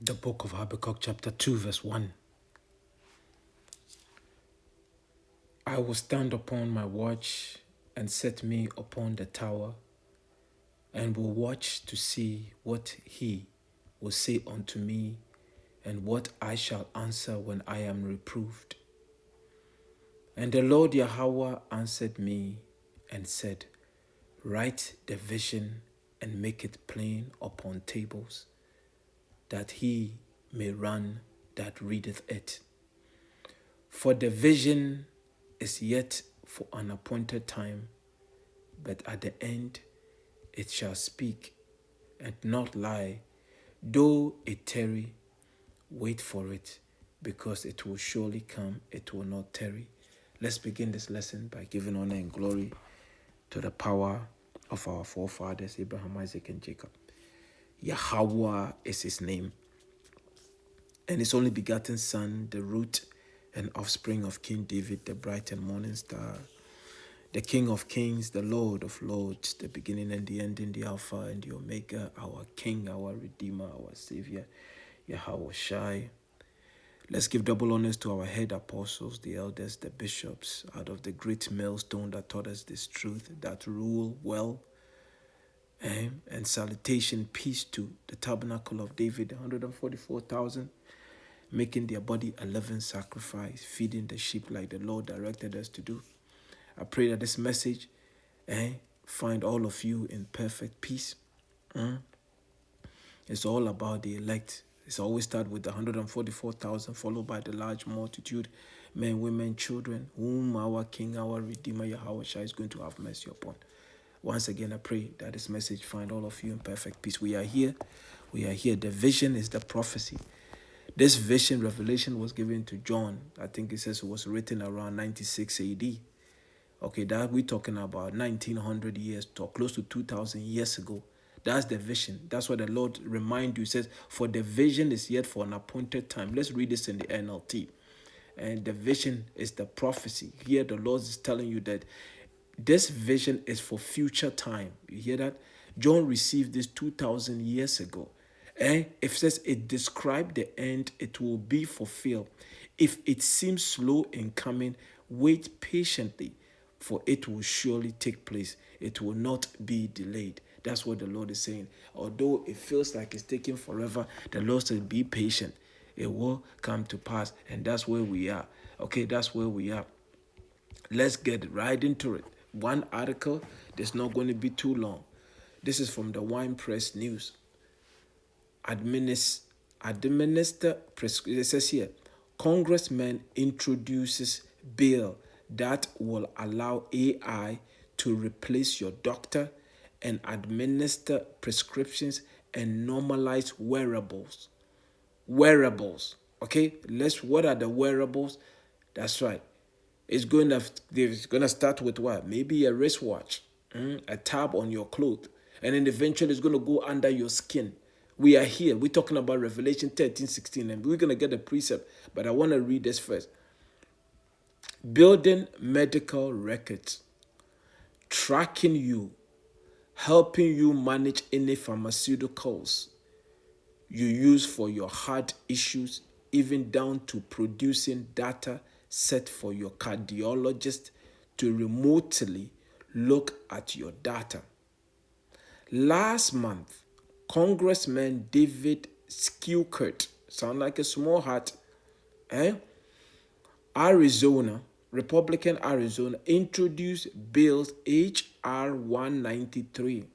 The book of Habakkuk chapter 2 verse 1. I will stand upon my watch and set me upon the tower, and will watch to see what he will say unto me, and what I shall answer when I am reproved. And the Lord Yahawah answered me and said, Write the vision and make it plain upon tables, that he may run that readeth it. For the vision is yet for an appointed time, but at the end it shall speak and not lie. Though it tarry, wait for it, because it will surely come, it will not tarry. Let's begin this lesson by giving honor and glory to the power of our forefathers, Abraham, Isaac, and Jacob. Yahawah is his name, and his only begotten son, the root and offspring of King David, the bright and morning star, the King of kings, the Lord of lords, the beginning and the ending, the Alpha and the Omega, our King, our Redeemer, our Savior, Yahawashi. Let's give double honors to our head apostles, the elders, the bishops, out of the great millstone that taught us this truth, that rule well. And salutation, peace to the tabernacle of David, 144,000, making their body a living sacrifice, feeding the sheep like the Lord directed us to do. I pray that this message find all of you in perfect peace. It's all about the elect. It's always start with the 144,000, followed by the large multitude, men, women, children, whom our King, our Redeemer, Yahawashi is going to have mercy upon. Once again, I pray that this message find all of you in perfect peace. We are here. We are here. The vision is the prophecy. This vision, revelation, was given to John. I think it says it was written around 96 AD. Okay, that we're talking about 1900 years to close to 2000 years ago. That's the vision. That's what the Lord remind you. He says, for the vision is yet for an appointed time. Let's read this in the NLT. And the vision is the prophecy. Here the Lord is telling you that this vision is for future time. You hear that? John received this 2000 years ago. And if it says it described the end, it will be fulfilled. If it seems slow in coming, wait patiently, for it will surely take place. It will not be delayed. That's what the Lord is saying. Although it feels like it's taking forever, the Lord said, be patient. It will come to pass. And that's where we are. Okay, that's where we are. Let's get right into it. One article, that's not going to be too long. This is from the Wine Press News. It says here, Congressman introduces bill that will allow AI to replace your doctor and administer prescriptions and normalize wearables. Wearables. Okay, what are the wearables? That's right. It's going to start with what? Maybe a wristwatch, a tab on your clothes, and then eventually it's going to go under your skin. We are here. We're talking about Revelation 13:16, and we're going to get a precept, but I want to read this first. Building medical records, tracking you, helping you manage any pharmaceuticals you use for your heart issues, even down to producing data set for your cardiologist to remotely look at your data. Last month, Congressman David Skilkert, sound like a small hat, Arizona, Republican Arizona, introduced bills H.R. 193,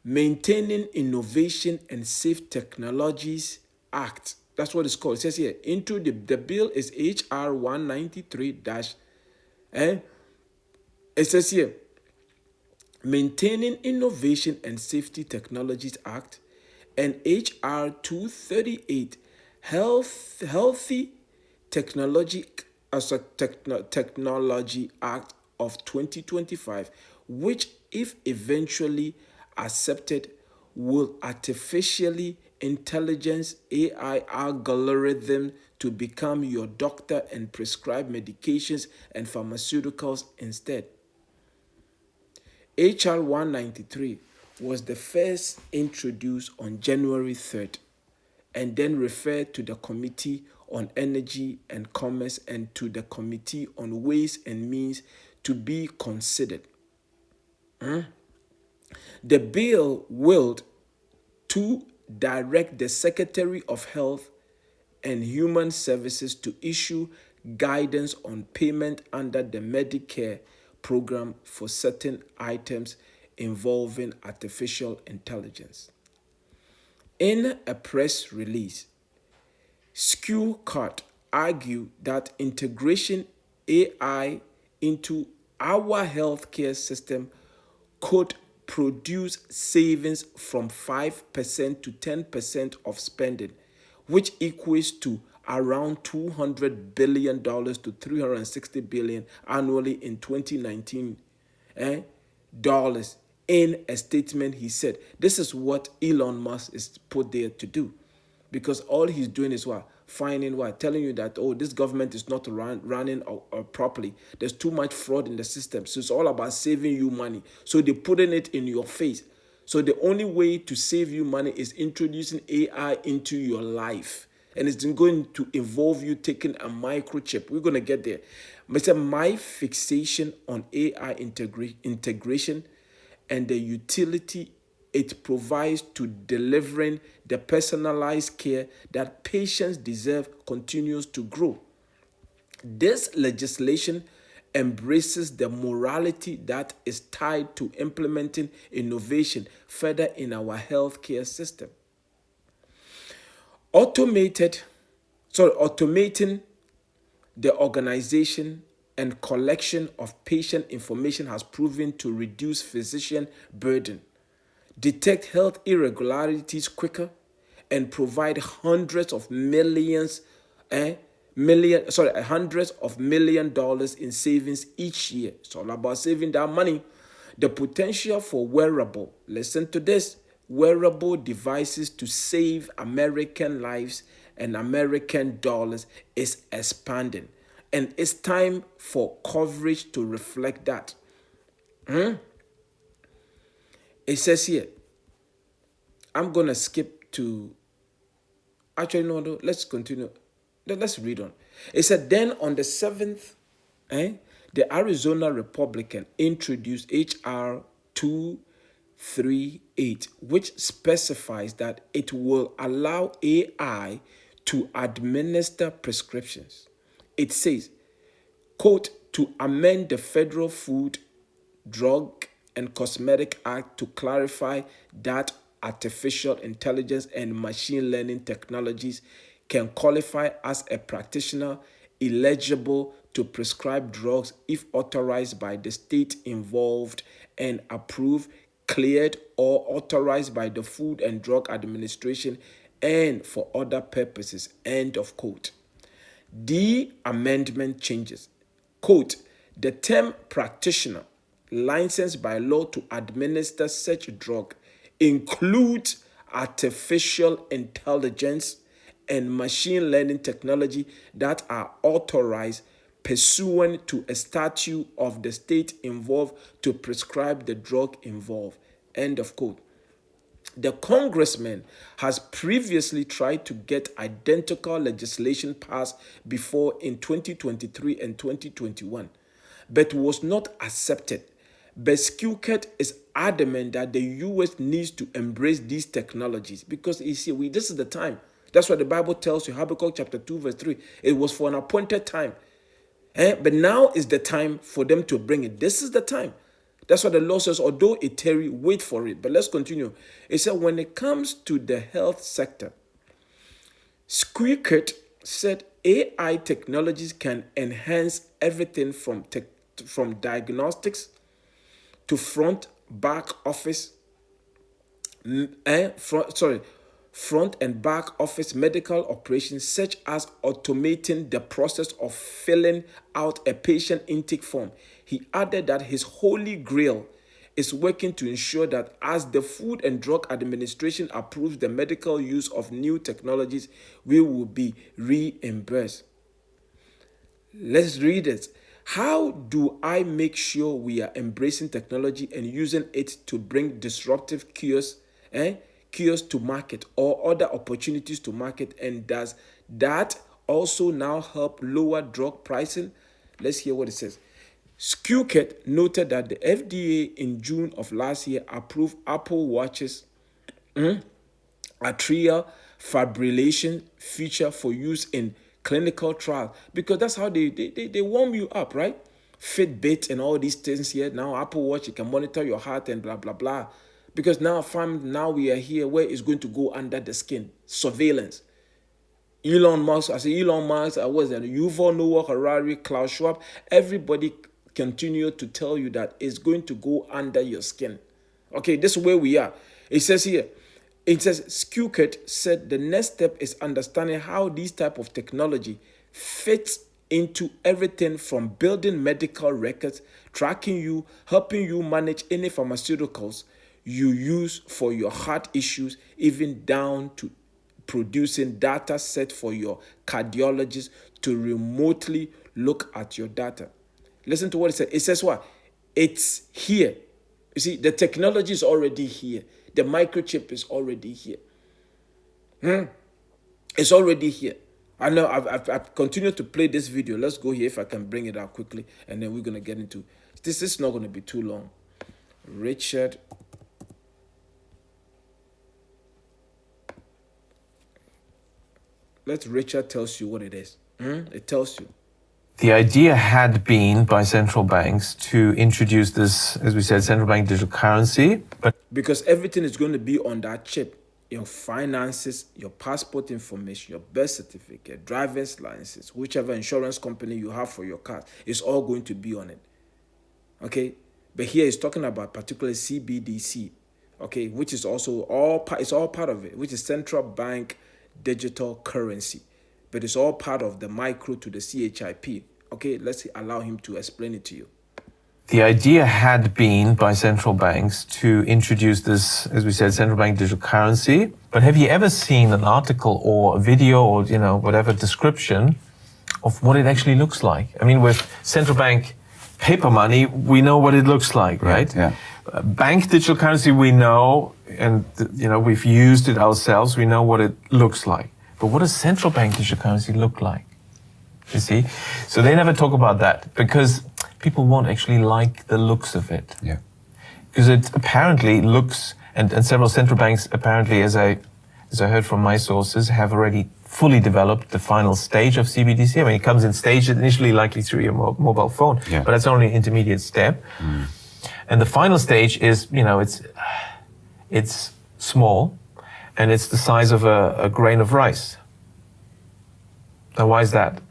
Maintaining Innovation and Safe Technologies Act. That's what it's called. It says here, the bill is H.R. 193 it says here, Maintaining Innovation and Safety Technologies Act, and H.R. 238, Healthy Technology Act of 2025, which, if eventually accepted, will artificially intelligence AI algorithm to become your doctor and prescribe medications and pharmaceuticals instead. H.R. 193 was the first introduced on January 3rd, and then refer to the Committee on Energy and Commerce and to the Committee on Ways and Means to be considered. The bill willed to direct the Secretary of Health and Human Services to issue guidance on payment under the Medicare program for certain items involving artificial intelligence. In a press release, Skew-Cart argued that integration AI into our healthcare system could produce savings from 5% to 10% of spending, which equates to around $200 billion to $360 billion annually in 2019 dollars. In a statement, he said, this is what Elon Musk is put there to do. Because all he's doing is what? Finding what? Telling you that, oh, this government is not running properly. There's too much fraud in the system. So it's all about saving you money. So they're putting it in your face. So the only way to save you money is introducing AI into your life. And it's going to involve you taking a microchip. We're going to get there. But my fixation on AI integration and the utility it provides to delivering the personalized care that patients deserve continues to grow. This legislation embraces the morality that is tied to implementing innovation further in our healthcare system. Automating the organization and collection of patient information has proven to reduce physician burden, detect health irregularities quicker, and provide hundreds of million dollars in savings each year. It's all about saving that money. The potential for listen to this, wearable devices to save American lives and American dollars is expanding. And it's time for coverage to reflect that. It says here, I'm going to skip to, actually, no, let's continue. Let's read on. It said, then on the 7th, the Arizona Republican introduced H.R. 238, which specifies that it will allow AI to administer prescriptions. It says, quote, to amend the Federal Food, Drug, and Cosmetic Act to clarify that artificial intelligence and machine learning technologies can qualify as a practitioner eligible to prescribe drugs if authorized by the state involved and approved, cleared, or authorized by the Food and Drug Administration and for other purposes, end of quote. The amendment changes, quote, the term practitioner licensed by law to administer such a drug includes artificial intelligence and machine learning technology that are authorized pursuant to a statute of the state involved to prescribe the drug involved, end of quote. The congressman has previously tried to get identical legislation passed before in 2023 and 2021, but was not accepted. But Skew-Cart is adamant that the U.S. needs to embrace these technologies because you see, this is the time. That's what the Bible tells you, Habakkuk chapter 2, verse 3. It was for an appointed time. But now is the time for them to bring it. This is the time. That's what the law says, although it tarry, wait for it. But let's continue. It said when it comes to the health sector, Skew-Cart said AI technologies can enhance everything from diagnostics to front and back office medical operations, such as automating the process of filling out a patient intake form. He added that his holy grail is working to ensure that as the Food and Drug Administration approves the medical use of new technologies, we will be reimbursed. Let's read it. How do I make sure we are embracing technology and using it to bring disruptive cures cures to market or other opportunities to market? And does that also now help lower drug pricing? Let's hear what it says. Skewket noted that the FDA in June of last year approved Apple Watch's atrial fibrillation feature for use in clinical trials, because that's how they warm you up, right? Fitbit and all these things here. Now Apple Watch, you can monitor your heart and blah, blah, blah. Because now we are here where it's going to go under the skin. Surveillance. Elon Musk, I was there. Yuval Noah Harari, Klaus Schwab, everybody continue to tell you that it's going to go under your skin. Okay, this is where we are. It says here, Skewket said the next step is understanding how these type of technology fits into everything from building medical records, tracking you, helping you manage any pharmaceuticals you use for your heart issues, even down to producing data set for your cardiologist to remotely look at your data. Listen to what it says. It says what? It's here. You see, the technology is already here. The microchip is already here. It's already here. I know I've continued to play this video. Let's go here if I can bring it out quickly. And then we're going to get into this. Is not going to be too long. Richard. Richard tells you what it is. It tells you. The idea had been by central banks to introduce this, as we said, central bank digital currency. But because everything is going to be on that chip. Your finances, your passport information, your birth certificate, driver's license, whichever insurance company you have for your car, is all going to be on it. Okay? But here he's talking about particularly CBDC, okay, which is also it's all part of it, which is central bank digital currency. But it's all part of the micro to the CHIP. Okay, let's allow him to explain it to you. The idea had been by central banks to introduce this, as we said, central bank digital currency. But have you ever seen an article or a video or, whatever description of what it actually looks like? I mean, with central bank paper money, we know what it looks like, right? Yeah. Bank digital currency, we know, and, we've used it ourselves. We know what it looks like. But what does central bank digital currency look like? You see? So they never talk about that because people won't actually like the looks of it. Yeah. Because it apparently looks, and several central banks apparently, as I heard from my sources, have already fully developed the final stage of CBDC. I mean, it comes in stages initially likely through your mobile phone, but that's only an intermediate step. And the final stage is, it's small, and it's the size of a grain of rice. Now, why is that?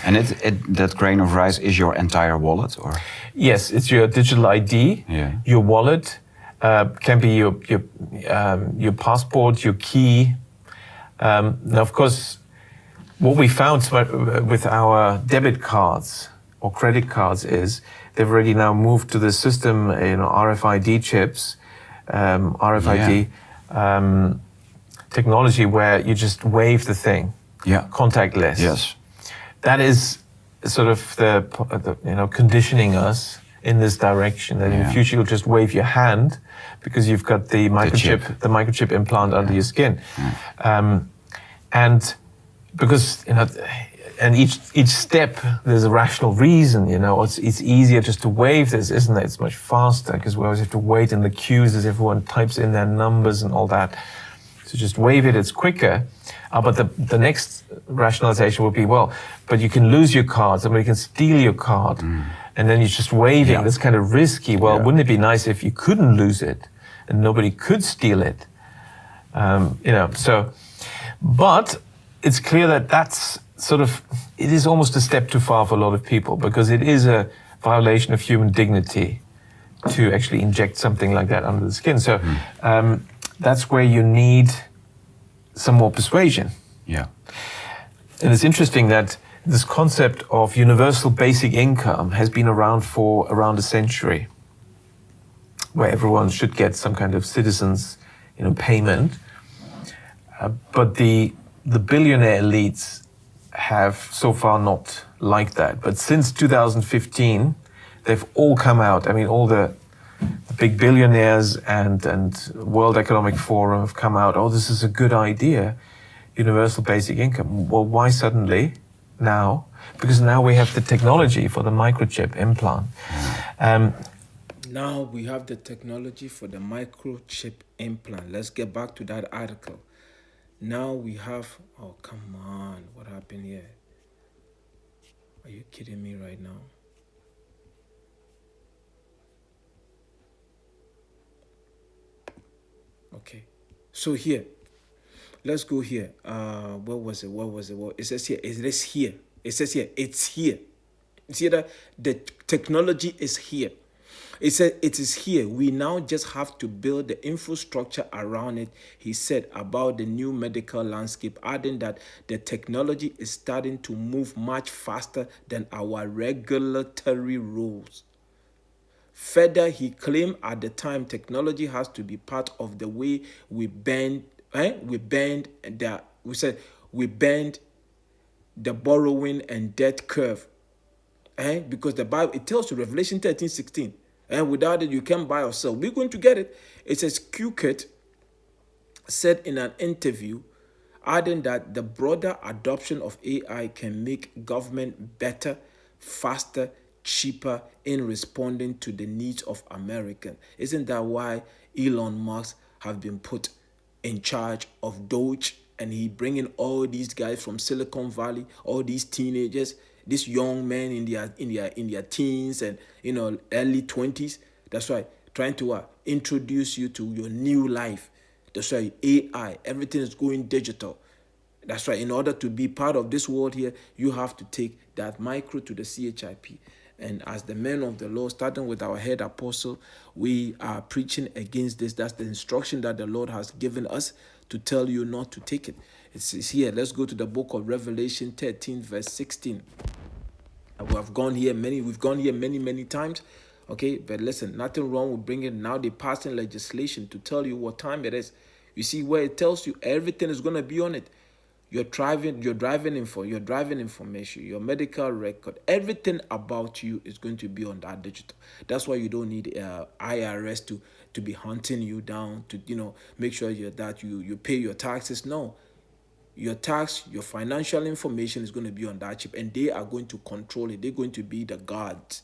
And that grain of rice is your entire wallet, or? Yes, it's your digital ID, your wallet, can be your passport, your key. Now, of course, what we found with our debit cards or credit cards is they've already now moved to the system, RFID chips, RFID technology where you just wave the thing, contactless. Yes. That is sort of the conditioning us in this direction. That in the future you'll just wave your hand because you've got the microchip implant under your skin, and because and each step there's a rational reason. It's easier just to wave this, isn't it? It's much faster because we always have to wait in the queues as everyone types in their numbers and all that. So just wave it, it's quicker. But the next rationalization would be, but you can lose your card, somebody can steal your card, and then you're just waving. That's kind of risky. Wouldn't it be nice if you couldn't lose it and nobody could steal it? But it's clear that that's it is almost a step too far for a lot of people because it is a violation of human dignity to actually inject something like that under the skin. So that's where you need some more persuasion. Yeah. And it's interesting that this concept of universal basic income has been around for around a century, where everyone should get some kind of citizens, payment. But the billionaire elites have so far not liked that. But since 2015, they've all come out. I mean, all the big billionaires and World Economic Forum have come out, oh, this is a good idea, universal basic income. Well, why suddenly now? Because now we have the technology for the microchip implant. Now we have the technology for the microchip implant. Let's get back to that article. Now we have, oh, come on, what happened here? Are you kidding me right now? Okay, so here, let's go here. Where was it? Well, it says here, it is here. It says here, it's here. You see that the technology is here. It said it is here. We now just have to build the infrastructure around it, he said about the new medical landscape, adding that the technology is starting to move much faster than our regulatory rules. Further, he claimed at the time technology has to be part of the way we bend the borrowing and debt curve. Because the Bible, it tells you, Revelation 13:16, and without it you can't buy or sell. We're going to get it. It says Q-Kit said in an interview, adding that the broader adoption of AI can make government better, faster, cheaper in responding to the needs of Americans. Isn't that why Elon Musk have been put in charge of Doge, and he bringing all these guys from Silicon Valley, all these teenagers, these young men in their teens and early 20s? That's right, trying to introduce you to your new life. That's right, AI, everything is going digital. That's right, in order to be part of this world here, you have to take that micro to the CHIP. And as the men of the Lord, starting with our head apostle, we are preaching against this. That's the instruction that the Lord has given us to tell you not to take it. It's here. Let's go to the book of Revelation 13, verse 16. We've gone here many times. Okay, but listen, nothing wrong with bringing now the passing legislation to tell you what time it is. You see where it tells you everything is going to be on it. Your driving information, your medical record, everything about you is going to be on that digital. That's why you don't need IRS to be hunting you down to make sure that you pay your taxes. No, your financial information is going to be on that chip, and they are going to control it. They're going to be the guards.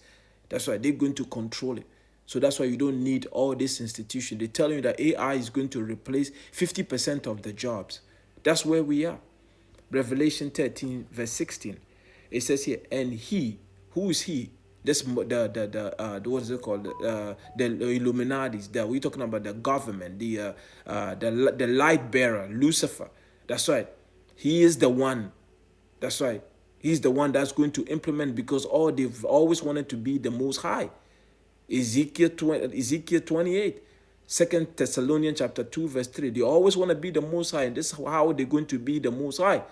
That's why they're going to control it. So that's why you don't need all this institution. They tell you that AI is going to replace 50% of the jobs. That's where we are. Revelation 13, verse 16. It says here, and he, who is he? This what is it called? The Illuminati's. We're talking about the government, the light bearer, Lucifer. That's right. He is the one. That's right. He's the one that's going to implement, because they've always wanted to be the Most High. Ezekiel 28. 2 Thessalonians chapter 2, verse 3. They always want to be the Most High, and this is how they're going to be the Most High.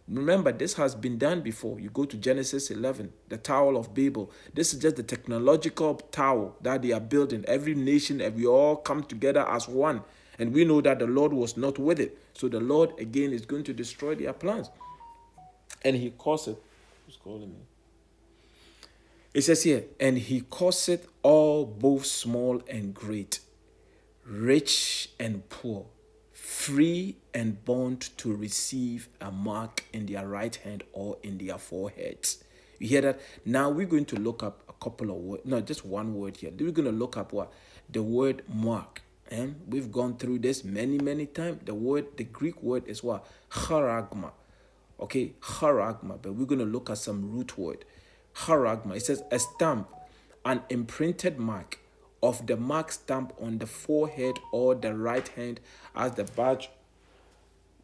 Remember, this has been done before. You go to Genesis 11, the Tower of Babel. This is just the technological tower that they are building. Every nation, and we all come together as one. And we know that the Lord was not with it. So the Lord, again, is going to destroy their plans. And he caused it. Who's calling me? It says here, and he caused it all, both small and great, rich and poor, free and bond, to receive a mark in their right hand or in their foreheads. You hear that? Now we're going to look up a couple of words. No, just one word here. We're going to look up what? The word mark. And we've gone through this many times. The Greek word is what? Charagma. Okay, charagma. But we're going to look at some root word. Charagma. It says a stamp, an imprinted mark of the mark stamp on the forehead or the right hand as the badge.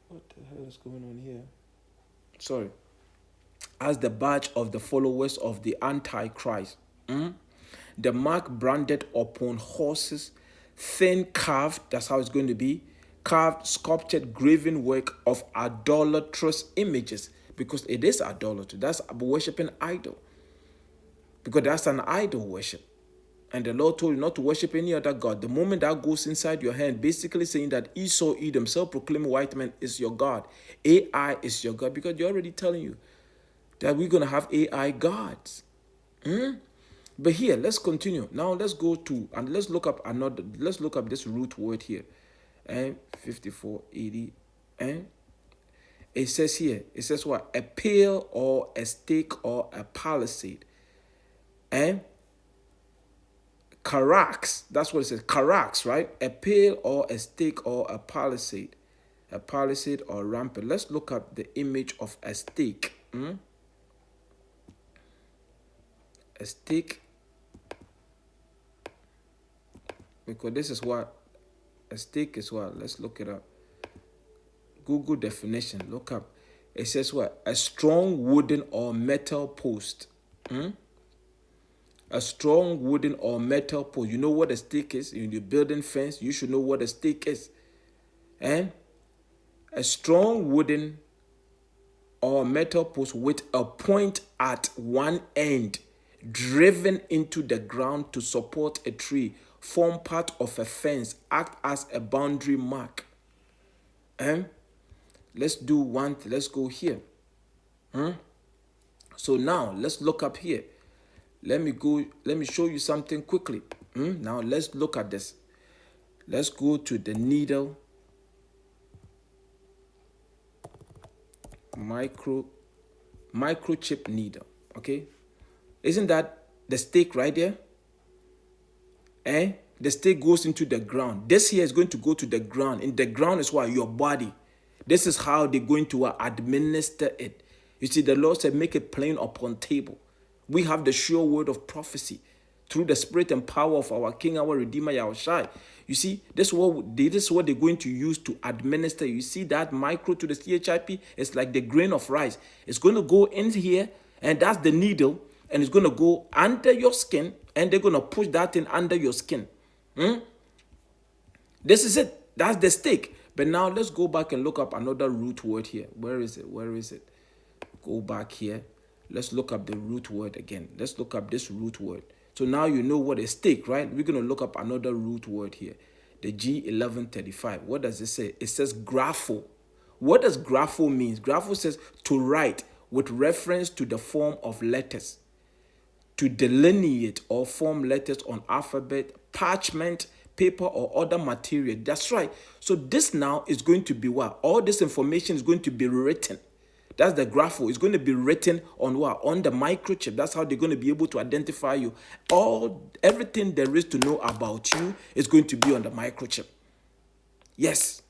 What the hell is going on here? Sorry. As the badge of the followers of the Antichrist. The mark branded upon horses, thin carved, that's how it's going to be, carved, sculptured, graven work of idolatrous images, because it is idolatry. That's worshiping idol, because that's an idol worship. And the Lord told you not to worship any other God. The moment that goes inside your hand, basically saying that Esau, Edom, self-proclaimed white man, is your God. AI is your God, because they're already telling you that we're going to have AI gods. But here, let's continue. Now let's go to, and let's look up another, let's look up this root word here. And 5480. And it says here, it says what? A pale or a stake or a palisade. And Carax, that's what it says. Carax, right? A pale or a stake or a palisade. A palisade or rampart. Let's look up the image of a stake. A stake. Because this is what a stake is what. Let's look it up. Google definition. Look up. It says what? A strong wooden or metal post. A strong wooden or metal post. You know what a stake is? In your building fence, you should know what a stake is. And a strong wooden or metal post with a point at one end driven into the ground to support a tree, form part of a fence, act as a boundary mark. Let's do one. Let's go here. So now let's look up here. Let me show you something quickly. Now let's look at this. Let's go to the needle. Microchip needle. Okay. Isn't that the stake right there? The stake goes into the ground. This here is going to go to the ground. In the ground is what? Your body. This is how they're going to administer it. You see, the Lord said, make it plain upon table. We have the sure word of prophecy through the spirit and power of our King, our Redeemer, Yahawashi. You see, this is what they're going to use to administer. You see that micro to the CHIP? It's like the grain of rice. It's going to go in here, and that's the needle, and it's going to go under your skin, and they're going to push that in under your skin. This is it. That's the stake. But now let's go back and look up another root word here. Where is it? Go back here. Let's look up the root word again. Let's look up this root word. So now you know what is stake, right? We're going to look up another root word here. The G1135. What does it say? It says grapho. What does grapho mean? Grapho says to write with reference to the form of letters. To delineate or form letters on alphabet, parchment, paper, or other material. That's right. So this now is going to be what? All this information is going to be written. That's the grapho. It's going to be written on what? On the microchip. That's how they're going to be able to identify you. Everything there is to know about you is going to be on the microchip. Yes.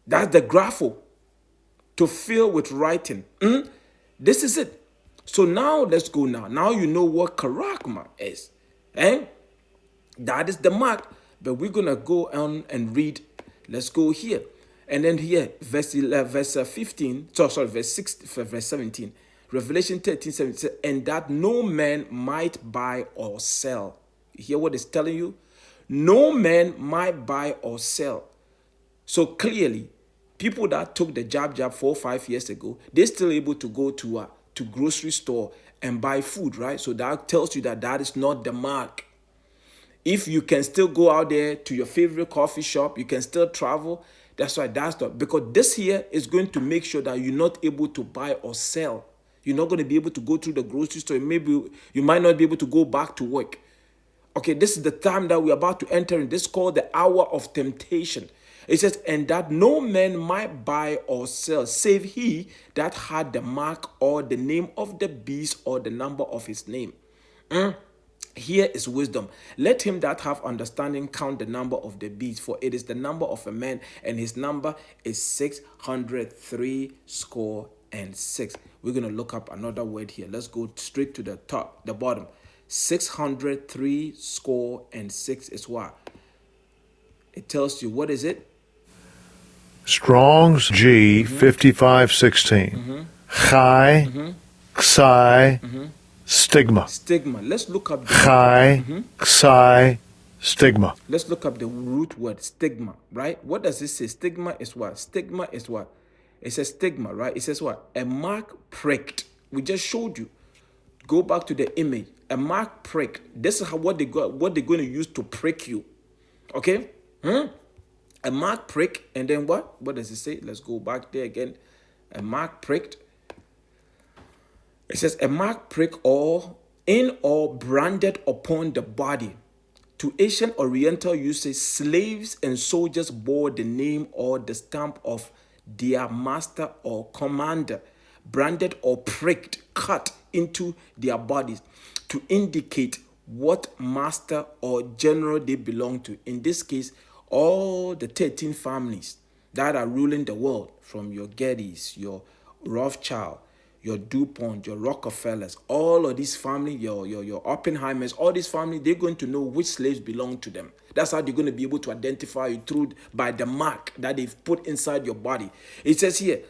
That's the grapho. To fill with writing. This is it. So now let's go now. Now you know what charakma is. That is the mark. But we're going to go on and read. Let's go here. And then here, verse 17. Revelation 13:17 says, and that no man might buy or sell. You hear what it's telling you? No man might buy or sell. So clearly, people that took the jab 4 or 5 years ago, they're still able to go to grocery store and buy food, right? So that tells you that is not the mark. If you can still go out there to your favorite coffee shop, you can still travel. That's why because this here is going to make sure that you're not able to buy or sell. You're not going to be able to go through the grocery store. Maybe you might not be able to go back to work. Okay, this is the time that we're about to enter in. This is called the hour of temptation. It says, and that no man might buy or sell, save he that had the mark or the name of the beast or the number of his name. Here is wisdom. Let him that have understanding count the number of the beast, for it is the number of a man, and his number is 603 score and 6. We're going to look up another word here. Let's go straight to the bottom. 603 score and 6 is what? It tells you, what is it? Strong's G 5516. Chai, Xi, stigma. Stigma. Let's look up Chai, Xi, stigma. Let's look up the root word stigma, right? What does it say? Stigma is what? Stigma is what? It says stigma, right? It says what? A mark pricked. We just showed you. Go back to the image. A mark pricked. This is what they're going to use to prick you. Okay? A mark prick, and then what? What does it say? Let's go back there again. A mark pricked. It says a mark prick or in or branded upon the body. To ancient Oriental usage, slaves and soldiers bore the name or the stamp of their master or commander, branded or pricked, cut into their bodies to indicate what master or general they belong to. In this case, all the 13 families that are ruling the world, from your Gettys, your Rawchaa, your DuPont, your Rockefellers, all of these family, your Oppenheimers, all these family, they're going to know which slaves belong to them. That's how they're going to be able to identify you through by the mark that they've put inside your body. It says here,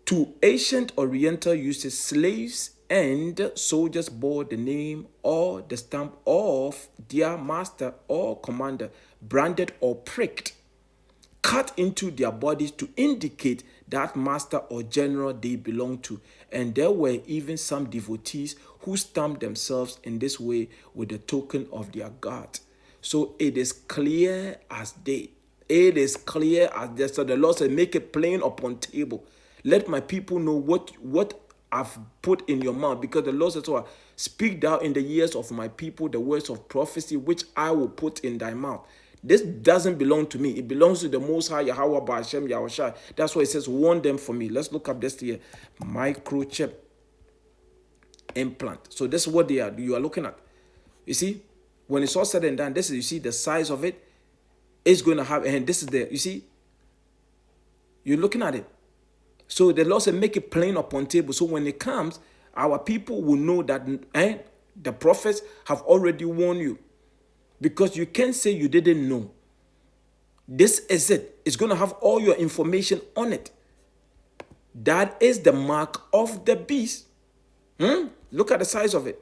to ancient Oriental uses, slaves and soldiers bore the name or the stamp of their master or commander, branded or pricked, cut into their bodies to indicate that master or general they belong to. And there were even some devotees who stamped themselves in this way with the token of their God. So it is clear as day. It is clear as day. So the Lord said, make it plain upon table. Let my people know what I've put in your mouth, because the Lord says, so speak thou in the ears of my people the words of prophecy which I will put in thy mouth. This doesn't belong to me. It belongs to the Most High, Yahawah, Bahasham, Yahawashi. That's why it says, warn them for me. Let's look up this here. Microchip implant. So this is what you are looking at. You see, when it's all said and done, this is, you see, the size of it is going to have, and this is the, you see, you're looking at it. So the Lord said, make it plain upon table. So when it comes, our people will know that the prophets have already warned you. Because you can't say you didn't know. This is it. It's going to have all your information on it. That is the mark of the beast. Look at the size of it.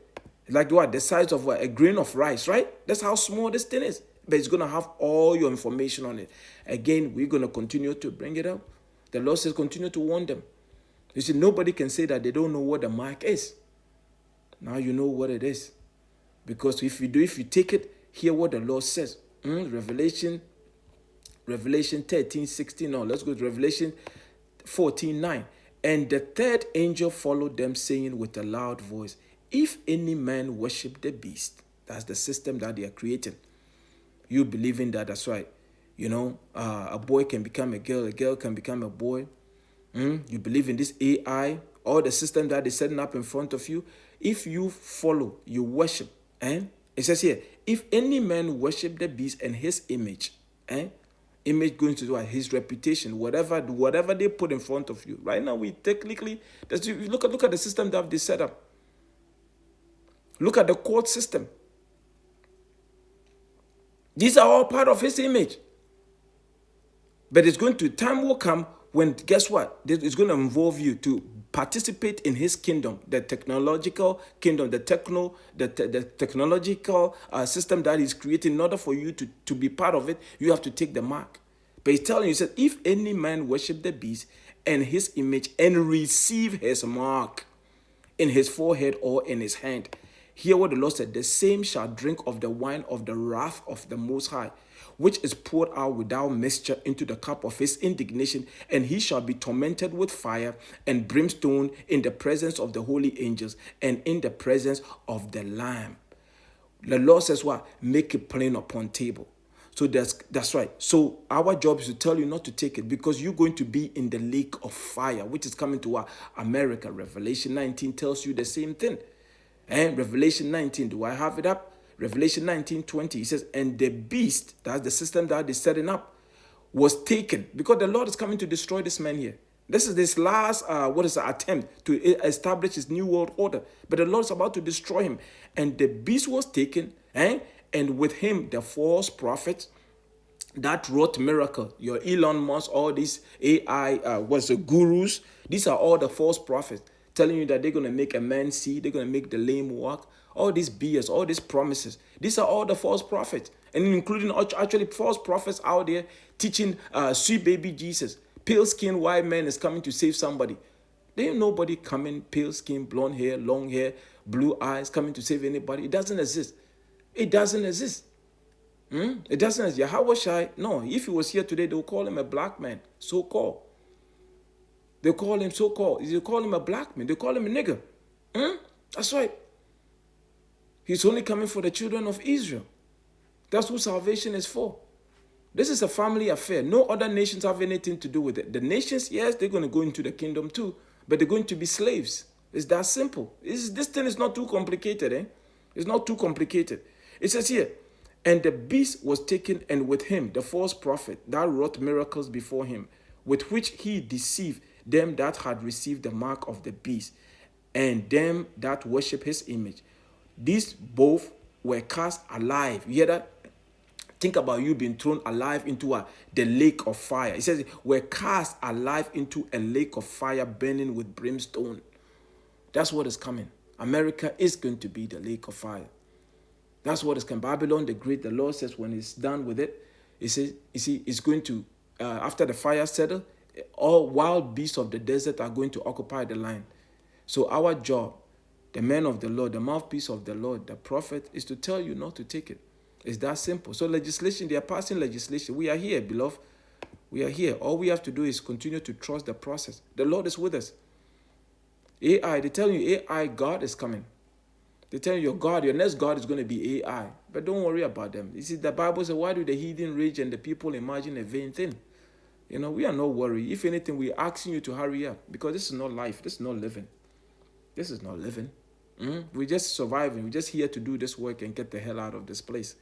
Like what? The size of what? A grain of rice, right? That's how small this thing is. But it's going to have all your information on it. Again, we're going to continue to bring it up. The Lord says continue to warn them. You see, nobody can say that they don't know what the mark is. Now you know what it is. Because if you take it, hear what the Lord says. Revelation 13:16. Now let's go to Revelation 14:9. And the third angel followed them, saying with a loud voice, if any man worship the beast, that's the system that they are creating. You believe in that, that's right. You know, a boy can become a girl can become a boy. You believe in this AI, all the system that they're setting up in front of you. If you follow, you worship, it says here, if any man worship the beast and his image, image going to do his reputation, whatever they put in front of you. Right now, we technically, look at the system that they set up. Look at the court system. These are all part of his image. But time will come when, guess what? It's going to involve you to participate in his kingdom, the technological kingdom, the technological system that he's creating. In order for you to be part of it, you have to take the mark. But he's telling you, he said, if any man worship the beast and his image and receive his mark in his forehead or in his hand, hear what the Lord said, the same shall drink of the wine of the wrath of the Most High, which is poured out without mixture into the cup of his indignation, and he shall be tormented with fire and brimstone in the presence of the holy angels and in the presence of the Lamb. The Lord says what? Make it plain upon table. So that's right. So our job is to tell you not to take it, because you're going to be in the lake of fire, which is coming to America. Revelation 19 tells you the same thing. And Revelation 19, do I have it up? Revelation 19:20, he says, and the beast, that's the system that they're setting up, was taken, because the Lord is coming to destroy this man here. This is this last, attempt to establish his new world order. But the Lord is about to destroy him. And the beast was taken, and with him, the false prophets that wrought miracle. Your Elon Musk, all these AI, gurus. These are all the false prophets telling you that they're going to make a man see, they're going to make the lame walk. All these BS, all these promises. These are all the false prophets. And including actually false prophets out there teaching sweet baby Jesus. Pale skin white man is coming to save somebody. There ain't nobody coming, pale skin, blonde hair, long hair, blue eyes, coming to save anybody. It doesn't exist. It doesn't exist. It doesn't exist. Yahawashi, no, if he was here today, they'll call him a black man, so-called. They call him so-called. They call him a black man. They call him a nigger. That's right. He's only coming for the children of Israel. That's who salvation is for. This is a family affair. No other nations have anything to do with it. The nations, yes, they're going to go into the kingdom too, but they're going to be slaves. It's that simple. This thing is not too complicated, eh? It's not too complicated. It says here, and the beast was taken, and with him the false prophet that wrought miracles before him, with which he deceived them that had received the mark of the beast, and them that worship his image. These both were cast alive. You hear that? Think about you being thrown alive into the lake of fire. It says, were cast alive into a lake of fire burning with brimstone. That's what is coming. America is going to be the lake of fire. That's what is coming. Babylon the Great, the Lord says, when it's done with it, He says, you see, it's going to, after the fire settles, all wild beasts of the desert are going to occupy the land. So our job, the men of the Lord, the mouthpiece of the Lord, the prophet, is to tell you not to take it. It's that simple. So legislation, they are passing legislation. We are here, beloved. We are here. All we have to do is continue to trust the process. The Lord is with us. AI, they tell you AI, God is coming. They tell you your next God is going to be AI. But don't worry about them. You see, the Bible says, why do the heathen rage and the people imagine a vain thing? You know, we are not worried. If anything, we are asking you to hurry up, because this is not life. This is not living. This is not living. We're just surviving. We're just here to do this work and get the hell out of this place.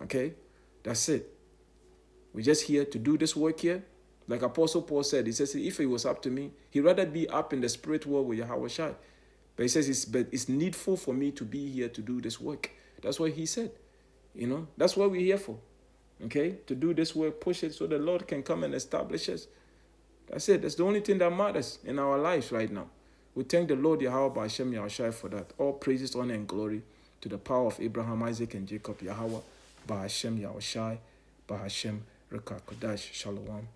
Okay? That's it. We're just here to do this work here. Like Apostle Paul said, he says, if it was up to me, he'd rather be up in the spirit world with Yahawashi. But he says, it's needful for me to be here to do this work. That's what he said. You know, that's what we're here for. Okay? To do this work, push it so the Lord can come and establish us. That's it. That's the only thing that matters in our lives right now. We thank the Lord Yahawah, Bahasham, Yahawashi for that. All praises, honor, and glory to the power of Abraham, Isaac, and Jacob. Yahawah, Bahasham, Yahawashi, Bahasham, Qadash. Shalom.